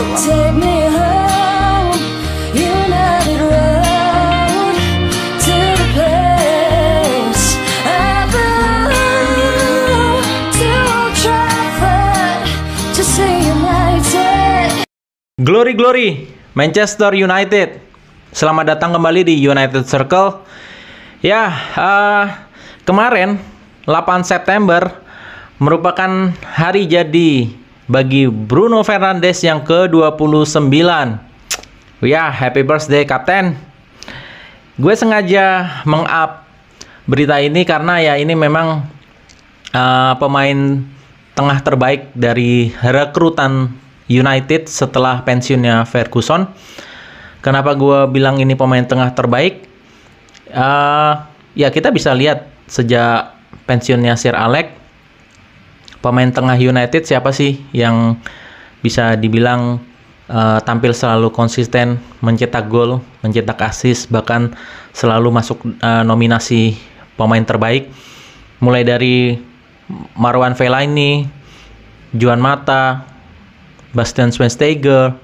Take me home, United Road, to the place I belong, to Old Trafford, to see United. Glory glory Manchester United. Selamat datang kembali di United Circle. Ya, kemarin 8 September merupakan hari jadi bagi Bruno Fernandes yang ke-29. Ya, happy birthday Kapten. Gue sengaja meng-up berita ini karena ya ini memang pemain tengah terbaik dari rekrutan United setelah pensiunnya Ferguson. Kenapa gue bilang ini pemain tengah terbaik? Ya kita bisa lihat sejak pensiunnya Sir Alex, pemain tengah United siapa sih yang bisa dibilang tampil selalu konsisten, mencetak gol, mencetak assist, bahkan selalu masuk nominasi pemain terbaik. Mulai dari Marwan Fellaini, Juan Mata, Bastian Schweinsteiger,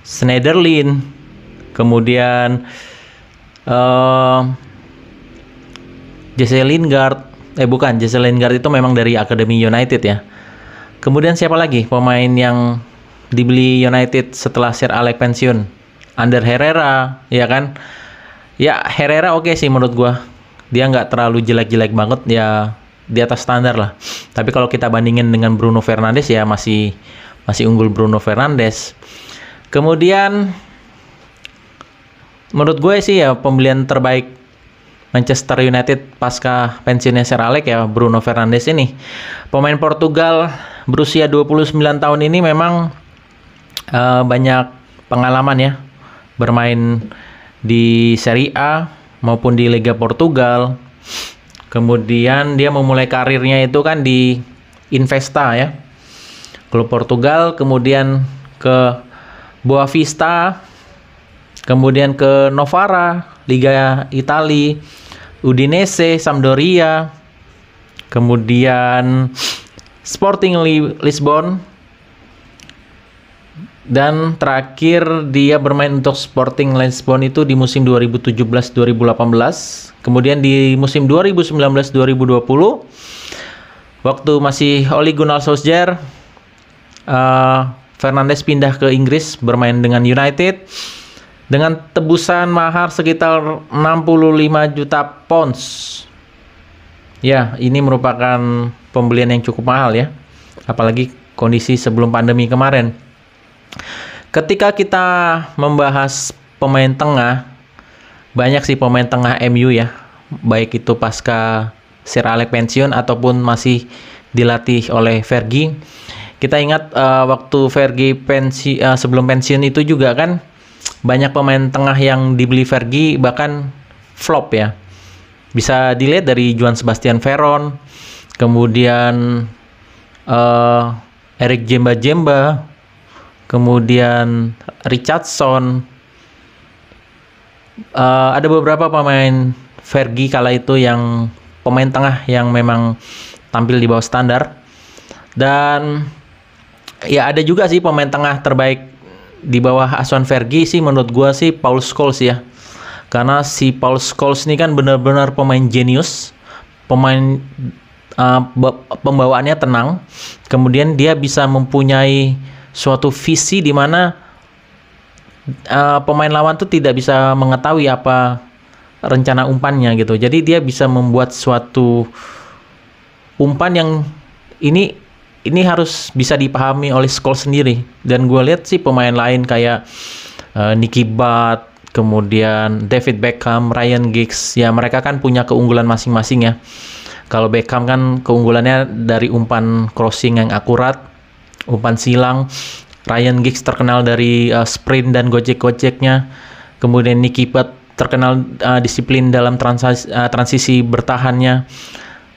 Schneiderlin, kemudian Jesse Lingard. Jesse Lingard itu memang dari Akademi United ya. Kemudian siapa lagi pemain yang dibeli United setelah Sir Alex pensiun? Ander Herrera, ya kan? Ya, Herrera oke sih menurut gua. Dia nggak terlalu jelek-jelek banget, ya di atas standar lah. Tapi kalau kita bandingin dengan Bruno Fernandes ya masih unggul Bruno Fernandes. Kemudian menurut gue sih ya pembelian terbaik Manchester United pasca pensiunnya Sir Alex ya Bruno Fernandes ini. Pemain Portugal berusia 29 tahun ini memang banyak pengalaman ya bermain di Serie A maupun di Liga Portugal. Kemudian dia memulai karirnya itu kan di Investa ya, klub Portugal, kemudian ke Boavista, kemudian ke Novara, Liga Italia, Udinese, Sampdoria, kemudian Sporting Lisbon, dan terakhir dia bermain untuk Sporting Lisbon itu di musim 2017-2018, kemudian di musim 2019-2020 waktu masih Ole Gunnar Solskjaer, Fernandes pindah ke Inggris bermain dengan United dengan tebusan mahar sekitar 65 juta pounds. Ya, ini merupakan pembelian yang cukup mahal ya. Apalagi kondisi sebelum pandemi kemarin. Ketika kita membahas pemain tengah, banyak sih pemain tengah MU ya. Baik itu pasca Sir Alex pensiun ataupun masih dilatih oleh Fergie. Kita ingat waktu Fergie sebelum pensiun itu juga kan banyak pemain tengah yang dibeli Fergie bahkan flop ya. Bisa dilihat dari Joan Sebastian Veron, kemudian Eric Jemba, kemudian Richardson. Ada beberapa pemain Fergie kala itu yang pemain tengah yang memang tampil di bawah standar. Dan ya ada juga sih pemain tengah terbaik di bawah asuhan Fergie sih menurut gua sih Paul Scholes ya. Karena si Paul Scholes ini kan benar-benar pemain jenius, pemain pembawaannya tenang, kemudian dia bisa mempunyai suatu visi di mana pemain lawan tuh tidak bisa mengetahui apa rencana umpannya gitu. Jadi dia bisa membuat suatu umpan yang ini harus bisa dipahami oleh Scholes sendiri. Dan gue lihat sih pemain lain kayak Nicky Butt, kemudian David Beckham, Ryan Giggs, ya mereka kan punya keunggulan masing-masing ya. Kalau Beckham kan keunggulannya dari umpan crossing yang akurat, umpan silang. Ryan Giggs terkenal dari sprint dan gojek-gojeknya. Kemudian Nicky Butt terkenal disiplin dalam transisi bertahannya.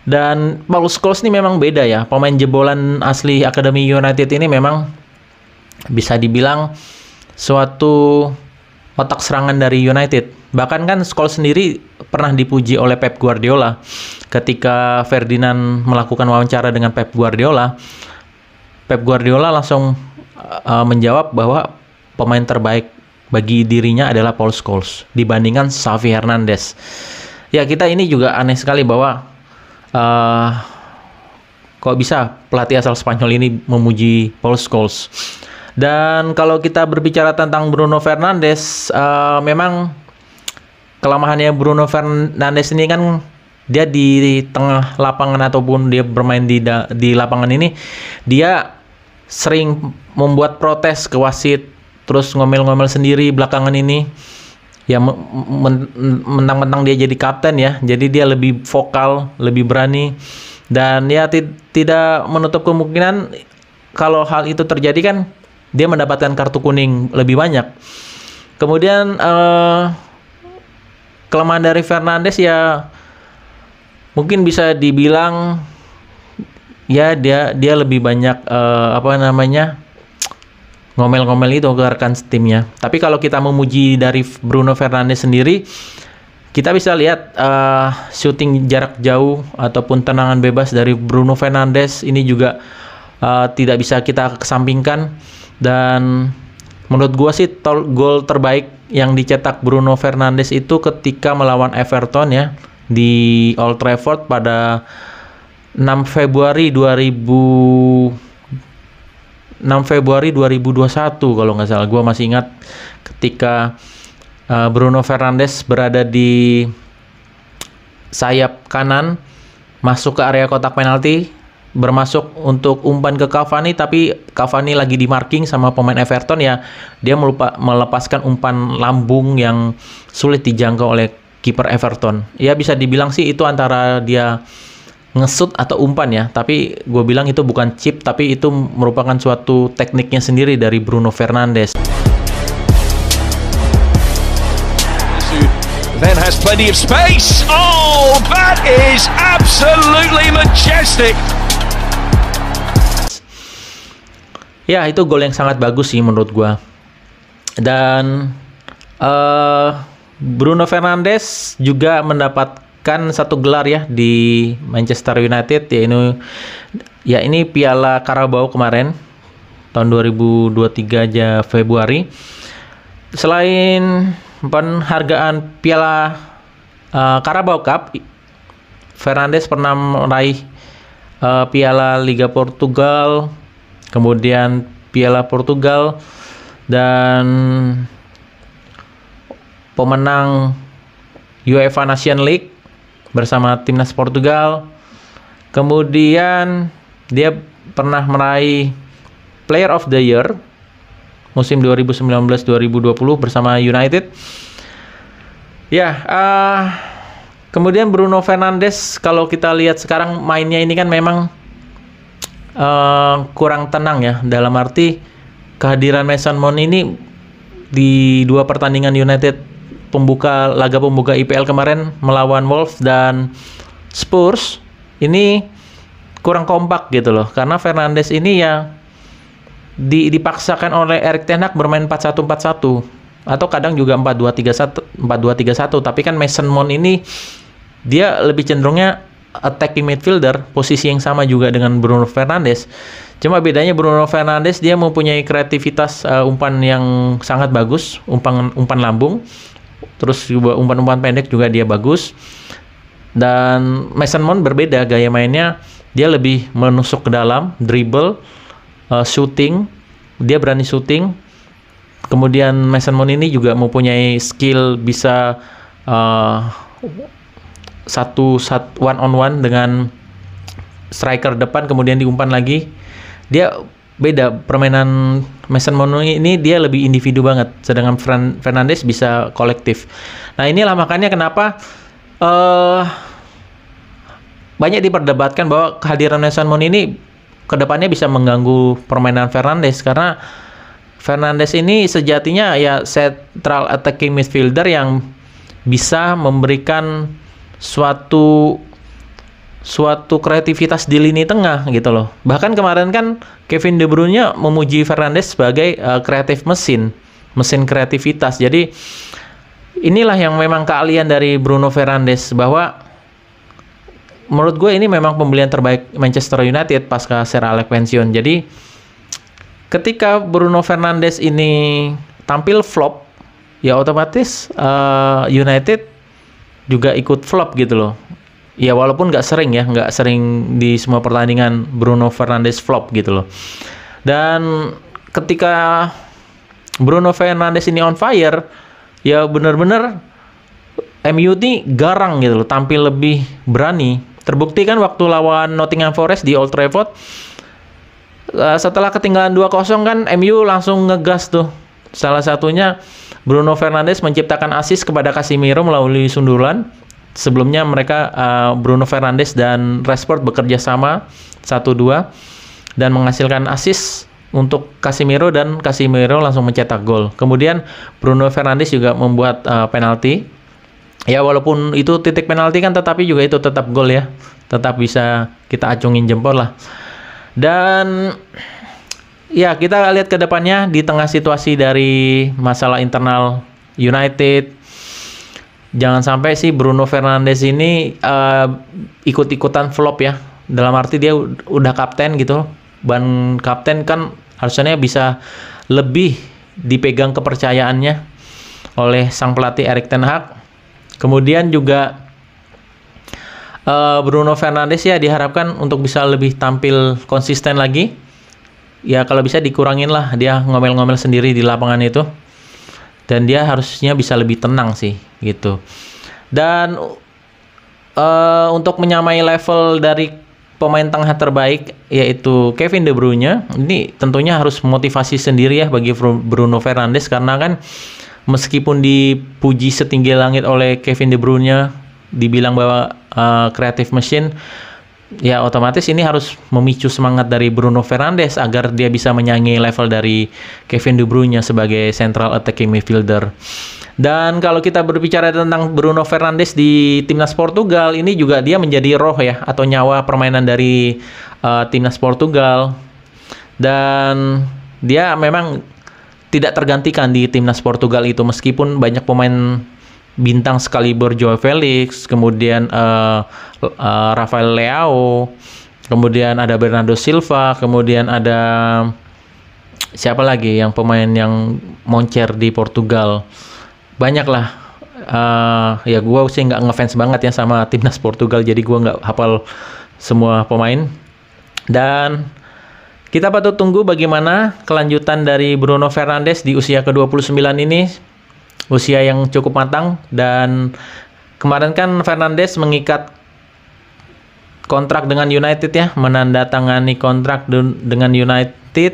Dan Paul Scholes ini memang beda ya. Pemain jebolan asli Akademi United ini memang bisa dibilang suatu otak serangan dari United. Bahkan kan Scholes sendiri pernah dipuji oleh Pep Guardiola. Ketika Ferdinand melakukan wawancara dengan Pep Guardiola langsung menjawab bahwa pemain terbaik bagi dirinya adalah Paul Scholes dibandingkan Xavi Hernandez. Ya, kita ini juga aneh sekali bahwa kok bisa pelatih asal Spanyol ini memuji Paul Scholes. Dan kalau kita berbicara tentang Bruno Fernandes, memang kelemahannya Bruno Fernandes ini kan dia di tengah lapangan ataupun dia bermain di lapangan ini, dia sering membuat protes ke wasit, terus ngomel-ngomel sendiri belakangan ini. Ya, mentang-mentang dia jadi kapten ya, jadi dia lebih vokal, lebih berani, dan ya tidak menutup kemungkinan kalau hal itu terjadi kan dia mendapatkan kartu kuning lebih banyak. Kemudian kelemahan dari Fernandes ya mungkin bisa dibilang ya dia lebih banyak ngomel-ngomel itu ke rekan timnya. Tapi kalau kita memuji dari Bruno Fernandes sendiri, kita bisa lihat shooting jarak jauh ataupun tendangan bebas dari Bruno Fernandes ini juga tidak bisa kita kesampingkan. Dan menurut gua sih gol terbaik yang dicetak Bruno Fernandes itu ketika melawan Everton ya di Old Trafford pada 6 Februari 2021 kalau nggak salah. Gua masih ingat ketika Bruno Fernandes berada di sayap kanan, masuk ke area kotak penalti, bermasuk untuk umpan ke Cavani, tapi Cavani lagi di marking sama pemain Everton ya, dia melepaskan umpan lambung yang sulit dijangkau oleh kiper Everton. Ya bisa dibilang sih itu antara dia ngesut atau umpan ya, tapi gue bilang itu bukan chip, tapi itu merupakan suatu tekniknya sendiri dari Bruno Fernandes. Then has plenty of space. Oh, that is absolutely majestic. Ya, itu gol yang sangat bagus sih menurut gua. Dan Bruno Fernandes juga mendapatkan satu gelar ya di Manchester United, ya ini Piala Carabao kemarin tahun 2023 aja Februari. Selain penghargaan Piala Carabao Cup, Fernandes pernah meraih Piala Liga Portugal, kemudian Piala Portugal, dan pemenang UEFA Nation League bersama timnas Portugal. Kemudian dia pernah meraih Player of the Year musim 2019-2020 bersama United. Ya, kemudian Bruno Fernandes kalau kita lihat sekarang mainnya ini kan memang kurang tenang ya, dalam arti kehadiran Mason Mount ini di dua pertandingan United laga pembuka IPL kemarin melawan Wolves dan Spurs ini kurang kompak gitu loh, karena Fernandes ini ya dipaksakan oleh Erik ten Hag bermain 4-1-4-1 atau kadang juga 4-2-3-1, tapi kan Mason Mount ini dia lebih cenderungnya attacking midfielder, posisi yang sama juga dengan Bruno Fernandes. Cuma bedanya Bruno Fernandes dia mempunyai kreativitas umpan yang sangat bagus, umpan lambung, terus juga umpan-umpan pendek juga dia bagus. Dan Mason Mount berbeda, gaya mainnya dia lebih menusuk ke dalam, dribble, shooting, dia berani shooting. Kemudian Mason Mount ini juga mempunyai skill bisa one on one dengan striker depan, kemudian diumpan lagi. Dia beda, permainan Mason Mount ini dia lebih individu banget, sedangkan Fernandes bisa kolektif. Nah, inilah makanya kenapa banyak diperdebatkan bahwa kehadiran Mason Mount ini kedepannya bisa mengganggu permainan Fernandes, karena Fernandes ini sejatinya ya central attacking midfielder yang bisa memberikan suatu kreativitas di lini tengah gitu loh. Bahkan kemarin kan Kevin De Bruyne memuji Fernandes sebagai kreatif mesin kreativitas. Jadi inilah yang memang keahlian dari Bruno Fernandes, bahwa menurut gue ini memang pembelian terbaik Manchester United pasca Sir Alex pensiun. Jadi ketika Bruno Fernandes ini tampil flop, ya otomatis United juga ikut flop gitu loh. Ya walaupun nggak sering di semua pertandingan Bruno Fernandes flop gitu loh. Dan ketika Bruno Fernandes ini on fire, ya benar-benar MU ini garang gitu loh, tampil lebih berani. Terbukti kan waktu lawan Nottingham Forest di Old Trafford, setelah ketinggalan 2-0 kan MU langsung ngegas tuh. Salah satunya Bruno Fernandes menciptakan assist kepada Casemiro melalui sundulan. Sebelumnya mereka Bruno Fernandes dan Rashford bekerja sama 1-2 dan menghasilkan assist untuk Casemiro dan Casemiro langsung mencetak gol. Kemudian Bruno Fernandes juga membuat penalti. Ya walaupun itu titik penalti kan, tetapi juga itu tetap gol ya. Tetap bisa kita acungin jempol lah. Dan ya kita lihat ke depannya di tengah situasi dari masalah internal United. Jangan sampai sih Bruno Fernandes ini ikut-ikutan flop ya. Dalam arti dia udah kapten gitu. Ban kapten kan harusnya bisa lebih dipegang kepercayaannya oleh sang pelatih Erik ten Hag. Kemudian juga Bruno Fernandes ya diharapkan untuk bisa lebih tampil konsisten lagi. Ya kalau bisa dikurangin lah dia ngomel-ngomel sendiri di lapangan itu. Dan dia harusnya bisa lebih tenang sih gitu. Dan untuk menyamai level dari pemain tengah terbaik yaitu Kevin De Bruyne, ini tentunya harus motivasi sendiri ya bagi Bruno Fernandes, karena kan meskipun dipuji setinggi langit oleh Kevin De Bruyne, dibilang bahwa creative machine, ya otomatis ini harus memicu semangat dari Bruno Fernandes agar dia bisa menyaingi level dari Kevin De Bruyne sebagai central attacking midfielder. Dan kalau kita berbicara tentang Bruno Fernandes di timnas Portugal, ini juga dia menjadi roh ya atau nyawa permainan dari timnas Portugal. Dan dia memang tidak tergantikan di timnas Portugal itu, meskipun banyak pemain bintang sekaliber Joao Felix, kemudian Rafael Leao, kemudian ada Bernardo Silva, kemudian ada siapa lagi yang pemain yang moncer di Portugal. Banyak lah. Ya gue sih nggak ngefans banget ya sama timnas Portugal, jadi gue nggak hafal semua pemain. Dan kita patut tunggu bagaimana kelanjutan dari Bruno Fernandes di usia ke-29 ini. Usia yang cukup matang, dan kemarin kan Fernandes mengikat kontrak dengan United ya, menandatangani kontrak dengan United.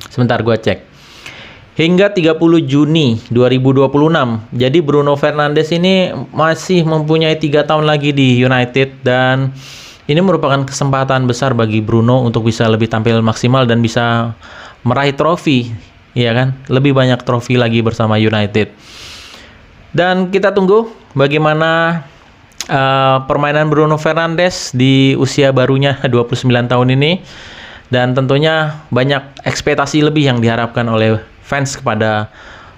Sebentar gue cek. Hingga 30 Juni 2026. Jadi Bruno Fernandes ini masih mempunyai 3 tahun lagi di United, dan ini merupakan kesempatan besar bagi Bruno untuk bisa lebih tampil maksimal dan bisa meraih trofi. Iya kan, lebih banyak trofi lagi bersama United. Dan kita tunggu bagaimana permainan Bruno Fernandes di usia barunya 29 tahun ini. Dan tentunya banyak ekspektasi lebih yang diharapkan oleh fans kepada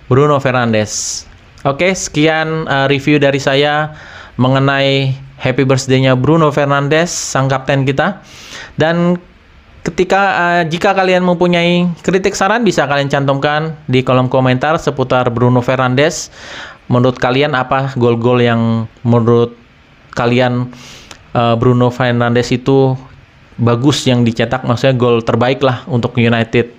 Bruno Fernandes. Oke, sekian review dari saya mengenai happy birthday-nya Bruno Fernandes, sang kapten kita. Dan jika kalian mempunyai kritik saran, bisa kalian cantumkan di kolom komentar seputar Bruno Fernandes. Menurut kalian apa gol-gol yang menurut kalian Bruno Fernandes itu bagus yang dicetak, maksudnya gol terbaik lah untuk United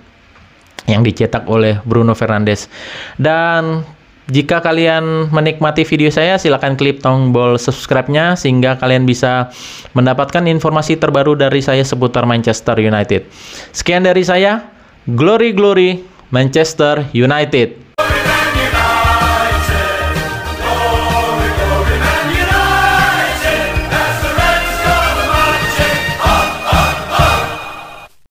yang dicetak oleh Bruno Fernandes. Dan jika kalian menikmati video saya, silakan klik tombol subscribe-nya sehingga kalian bisa mendapatkan informasi terbaru dari saya seputar Manchester United. Sekian dari saya, Glory Glory Manchester United.